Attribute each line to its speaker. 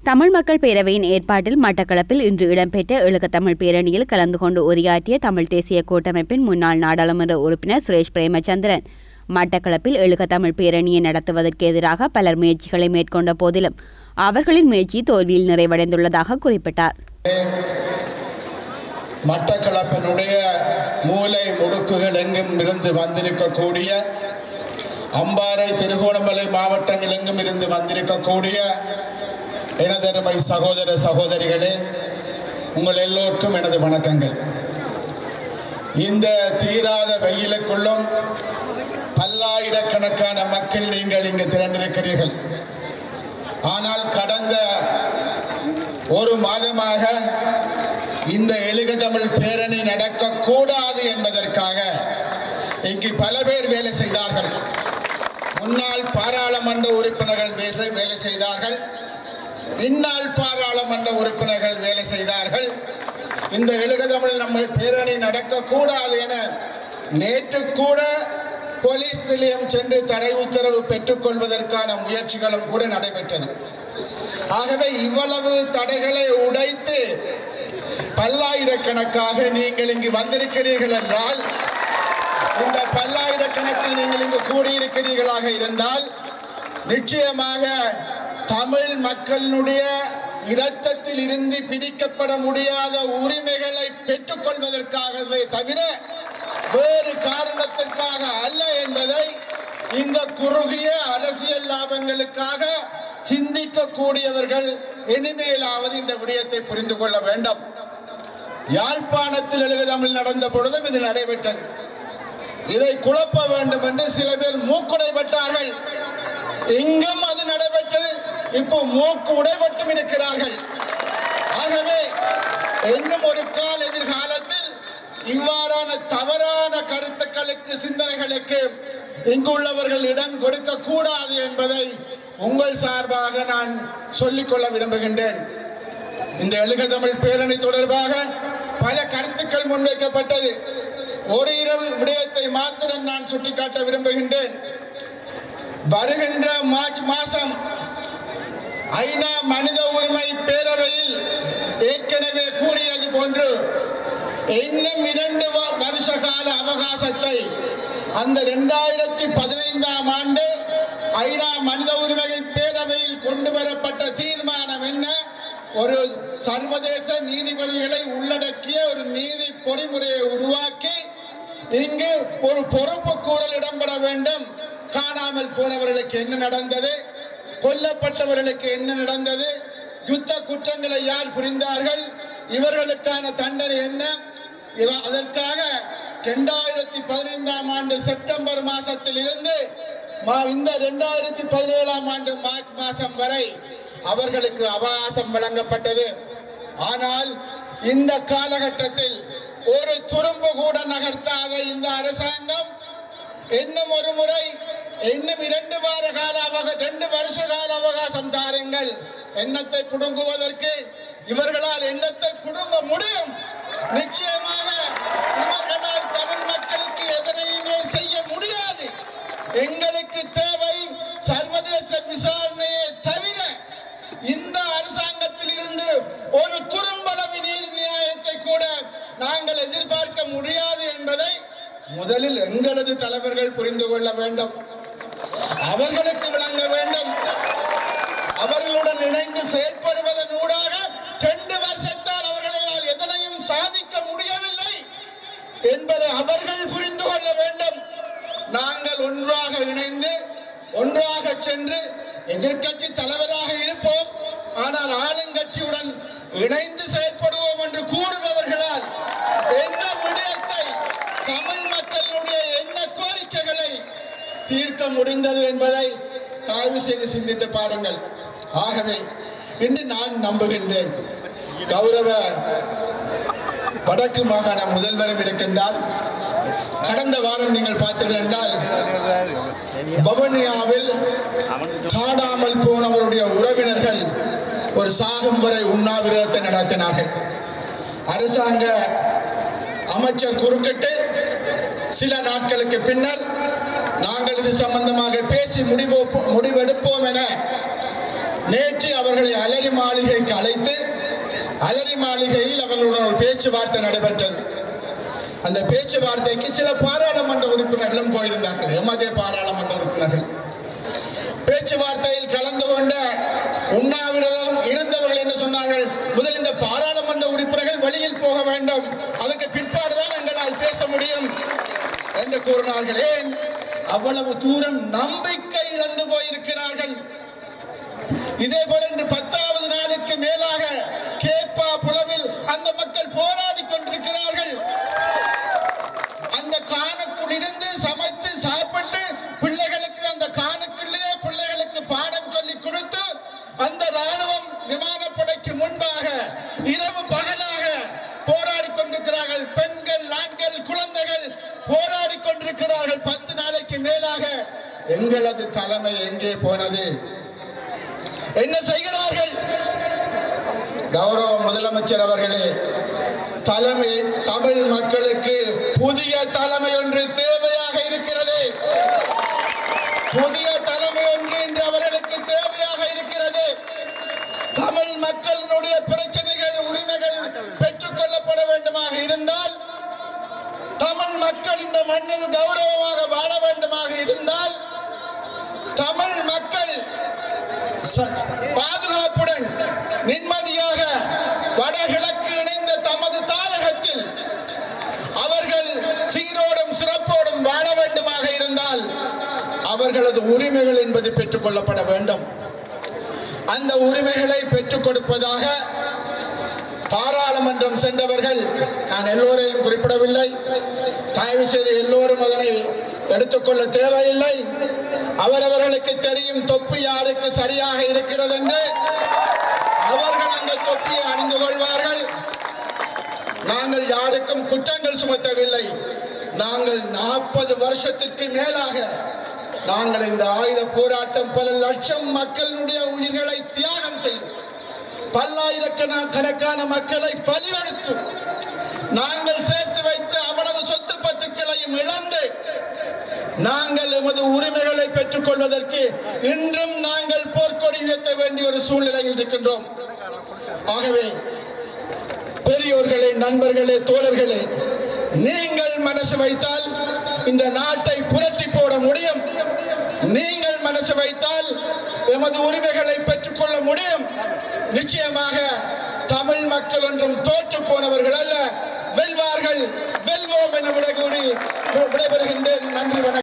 Speaker 1: தமிழ் மக்கள் பேரவையின் ஏற்பாட்டில் மட்டக்களப்பில் இன்று இடம்பெற்ற ஈழத்தமிழ் பேரணியில் கலந்து கொண்டு உரையாற்றிய தமிழ் தேசிய கூட்டமைப்பின் முன்னாள் நாடாளுமன்ற உறுப்பினர் சுரேஷ் பிரேமச்சந்திரன் மட்டக்களப்பில் ஈழத்தமிழ் பேரணியை நடத்துவதற்கு எதிராக பலர் முயற்சிகளை மேற்கொண்ட போதிலும் அவர்களின் முயற்சி தோல்வியில் நிறைவடைந்துள்ளதாக குறிப்பிட்டார்.
Speaker 2: மட்டக்களப்பினுடைய மூலை முடுக்குகள் எங்கும் இருந்து வந்திருக்கக்கூடிய அம்பாறை, திருகோணமலை மாவட்டங்கள் எங்கும் இருந்து வந்திருக்கக்கூடிய எனதருமை சகோதர சகோதரிகளே, உங்கள் எல்லோருக்கும் எனது வணக்கங்கள். இந்த தீராத வெயிலுக்குள்ளும் பல்லாயிரக்கணக்கான மக்கள் நீங்கள் இங்கு திரண்டிருக்கிறீர்கள். ஆனால் கடந்த ஒரு மாதமாக இந்த ஈழத்தமிழ் பேரணி நடக்கக்கூடாது என்பதற்காக இங்கு பல பேர் வேலை செய்தார்கள். முன்னாள் பாராளுமன்ற உறுப்பினர்கள் வேலை செய்தார்கள், இந்நாள் பாராளுமன்ற உறுப்பினர்கள் வேலை செய்தார்கள். இந்த ஈழத்தமிழ் நம்ம பேரணி நடக்கக்கூடாது என நேற்று கூட போலீஸ் நிலையம் சென்று தடை உத்தரவு பெற்றுக் கொள்வதற்கான முயற்சிகளும் கூட நடைபெற்றது. ஆகவே இவ்வளவு தடைகளை உடைத்து பல்லாயிரக்கணக்காக நீங்கள் இங்கு வந்திருக்கிறீர்கள் என்றால், இந்த பல்லாயிரக்கணக்கில் நீங்கள் இங்கு கூடியிருக்கிறீர்களாக இருந்தால், நிச்சயமாக தமிழ் மக்களினுடைய இரத்தத்தில் இருந்து பிரிக்கப்பட முடியாத உரிமைகளை பெற்றுக் கொள்வதற்காகவே தவிர வேறு காரணத்திற்காக அல்ல என்பதை இந்த குறுகிய அரசியல் லாபங்களுக்காக சிந்திக்கக்கூடியவர்கள் இனிமேலாவது இந்த விடயத்தை புரிந்து கொள்ள வேண்டும். யாழ்ப்பாணத்தில் ஈழத்தமிழ் நடந்த பொழுதும் இது நடைபெற்றது. இதை குழப்ப வேண்டும் என்று சில பேர் மூக்குடைப்பட்டார்கள். இங்கும் அது நடைபெற்றது. இப்போ மூக்கு உடைபட்டும் இருக்கிறார்கள். ஆகவே இன்னும் ஒரு கால எதிர்காலத்தில் இவ்வாறான தவறான கருத்துக்களுக்கு, சிந்தனைகளுக்கு இங்குள்ளவர்கள் இடம் கொடுக்க கூடாது என்பதை உங்கள் சார்பாக நான் சொல்லிக்கொள்ள விரும்புகின்றேன். இந்த ஈழத்தமிழ் பேரணி தொடர்பாக பல கருத்துக்கள் முன்வைக்கப்பட்டது. ஒரு இரவு விடயத்தை மாத்திரம் நான் சுட்டிக்காட்ட விரும்புகின்றேன். வருகின்ற மார்ச் மாதம் ஐநா மனித உரிமை பேரவையில் ஏற்கனவே கூறியது போன்று இன்னும் 2 வருஷ கால அவகாசத்தை அந்த 2015ஆம் ஆண்டு ஐநா மனித உரிமைகள் பேரவையில் கொண்டு வரப்பட்ட தீர்மானம் என்ன, ஒரு சர்வதேச நீதிபதிகளை உள்ளடக்கிய ஒரு நீதி பொறிமுறையை உருவாக்கி இங்கு ஒரு பொறுப்பு கூறல் இடம்பெற வேண்டும். காணாமல் போனவர்களுக்கு என்ன நடந்தது, கொல்லப்பட்டவர்களுக்கு என்ன நடந்தது, யுத்த குற்றங்களை யார் புரிந்தார்கள், இவர்களுக்கான தண்டனை என்ன, அதற்காக 2015ஆம் ஆண்டு செப்டம்பர் மாசத்தில் இருந்து இந்த 2017ஆம் ஆண்டு மார்ச் மாசம் வரை அவர்களுக்கு அவகாசம் வழங்கப்பட்டது. ஆனால் இந்த காலகட்டத்தில் ஒரு துரும்பு கூட நகர்த்தாத இந்த அரசாங்கம் இன்னும் ஒரு முறை இன்னும் 2 வருஷ கால அவகாசம் தாருங்கள், எண்ணத்தை புடுங்குவதற்கு. இவர்களால் எண்ணத்தை புடுங்க முடியும். நிச்சயமாக இவர்களால் தமிழ் மக்களுக்கு எதனையுமே செய்ய முடியாது. எங்களுக்கு தேவை சர்வதேச விசாரணையை தவிர இந்த அரசாங்கத்தில் இருந்து ஒரு துரும்பளவு நீதி நியாயத்தை கூட நாங்கள் எதிர்பார்க்க முடியாது என்பதை முதலில் எங்களது தலைவர்கள் புரிந்து கொள்ள வேண்டும், அவர்களுக்கு விளங்க வேண்டும். அவர்களுடன் இணைந்து செயற்படுவதன் ஊடாக 2 வருஷத்தால் அவர்களால் எதனையும் சாதிக்க முடியவில்லை என்பதை அவர்கள் புரிந்து கொள்ள வேண்டும். நாங்கள் ஒன்றாக இணைந்து ஒன்றாக சென்று எதிர்க்கட்சி தலைவராக இருப்போம், ஆனால் ஆளுங்கட்சியுடன் இணைந்து செயற்படுவோம் என்று கூறுபவர்களால் என்ன விடயத்தை, தமிழ் மக்களுடைய என்ன கோரிக்கைகளை தீர்க்க முடிந்தது என்பதை தயவு செய்து சிந்தித்து பாருங்கள். ஆகவே இன்று நான் நம்புகின்றேன், கௌரவ வடக்கு மாகாண முதல்வரும் இருக்கின்றார். கடந்த வாரம் நீங்கள் பார்த்தீர்கள் என்றால் வவுனியாவில் காணாமல் போனவருடைய உறவினர்கள் ஒரு சாகும் வரை உண்ணாவிரதத்தை நடத்தினார்கள். அரசாங்க அமைச்சர் குறுக்கிட்டு சில நாட்களுக்கு பின்னர் நாங்கள் இது சம்பந்தமாக பேசி முடிவெடுப்போம் என நேற்று அவர்களை அலரி மாளிகைக்கு அழைத்து அலரி மாளிகையில் அவர்களுடன் ஒரு பேச்சுவார்த்தை நடைபெற்றது. அந்த பேச்சுவார்த்தைக்கு சில பாராளுமன்ற உறுப்பினர்களும் போயிருந்தார்கள். எமதே பாராளுமன்ற உறுப்பினர்கள் பேச்சுவார்த்தையில் கலந்து கொண்ட உண்ணாவிரதம் இருந்தவர்கள் என்ன சொன்னார்கள்? முதல் இந்த பாராளுமன்ற உறுப்பினர்கள் வெளியில் போக வேண்டும், அதுக்கு பிற்பாடுதான் எங்களால் பேச முடியும் என்று கூறினார்கள். ஏன் அவ்வளவு தூரம் நம்பிக்கை இழந்து போயிருக்கிறார்கள்? இதே போல இன்று 10வது நாளுக்கு மேலாக கேப்பா புலவில் அந்த மக்கள் போராடி கொண்டிருக்கிறார்கள். அந்த காணுக்குள்ளிருந்து சமைத்து சாப்பிட்டு பிள்ளைகளுக்கு அந்த காணுக்குள்ளே பிள்ளைகளுக்கு பாடம் சொல்லி கொடுத்து அந்த ராணுவம் விமானப்படைக்கு முன்பாக இரவு பகலாக போராடி கொண்டிருக்கிறார்கள். பெண்கள், ஆண்கள், குழந்தைகள் போராடி கொண்டிருக்கிறார்கள். 10 நாளைக்கு மேலாக எங்களது தலைமை எங்கே போனது? என்ன செய்கிறார்கள்? கௌரவ முதலமைச்சர் அவர்களே, தலைமை தமிழ் மக்களுக்கு புதிய தலைமை ஒன்று தேவையாக இருக்கிறது. புதிய தலைமை ஒன்று இன்று அவர்களுக்கு தேவையாக இருக்கிறது. தமிழ் மக்களுடைய பிரச்சனைகள், உரிமைகள் பெற்றுக் கொள்ளப்பட வேண்டுமாக இருந்தால், தமிழ் மக்கள் இந்த மண்ணில் கௌரவமாக வாழ வேண்டுமாக இருந்தால், தமிழ் மக்கள் பாதுகாப்புடன் நிம்மதியாக வடகிழக்கு இணைந்த தமது தாயகத்தில் அவர்கள் சீரோடும் சிறப்போடும் வாழ வேண்டுமாக இருந்தால் அவர்களது உரிமைகள் என்பது பெற்றுக் கொள்ளப்பட வேண்டும். அந்த உரிமைகளை பெற்றுக் கொடுப்பதாக பாராளுமன்றம் சென்றவர்கள், நான் எல்லோரையும் குறிப்பிடவில்லை, தயவு செய்து எல்லோரும் அதனை எடுத்துக்கொள்ள தேவையில்லை. அவரவர்களுக்கு தெரியும் தொப்பி யாருக்கு சரியாக இருக்கிறது என்று. அவர்கள் அந்த தொப்பியை அணிந்து கொள்வார்கள். நாங்கள் யாருக்கும் குற்றங்கள் சுமத்தவில்லை. நாங்கள் 40 வருஷத்திற்கு மேலாக நாங்கள் இந்த ஆயுத போராட்டம் பல லட்சம் மக்களுடைய உயிர்களை தியாகம் செய்து பல்லாயிரக்கணக்கான மக்களை பலியெடுத்து நாங்கள் சேர்த்து வைத்து அவ்வளவு சொத்து பத்துக்களையும் இழந்து நாங்கள் எமது உரிமைகளை பெற்றுக் கொள்வதற்கு இன்றும் நாங்கள் போர்க்கொடி உயர்த்த வேண்டிய ஒரு சூழ்நிலையில் இருக்கின்றோம். ஆகவே பெரியோர்களே, நண்பர்களே, தோழர்களே, நீங்கள் மனசு வைத்தால் இந்த நாட்டை புரட்டி போட முடியும். நீங்கள் மனசு வைத்தால் எமது உரிமைகளை பெற்றுக் கொள்ள முடியும். நிச்சயமாக தமிழ் மக்கள் ஒன்றும் தோற்று போனவர்கள் அல்ல, வெல்வார்கள், வெல்வோம் என விடைகூறி விடைபெறுகின்றேன். நன்றி, வணக்கம்.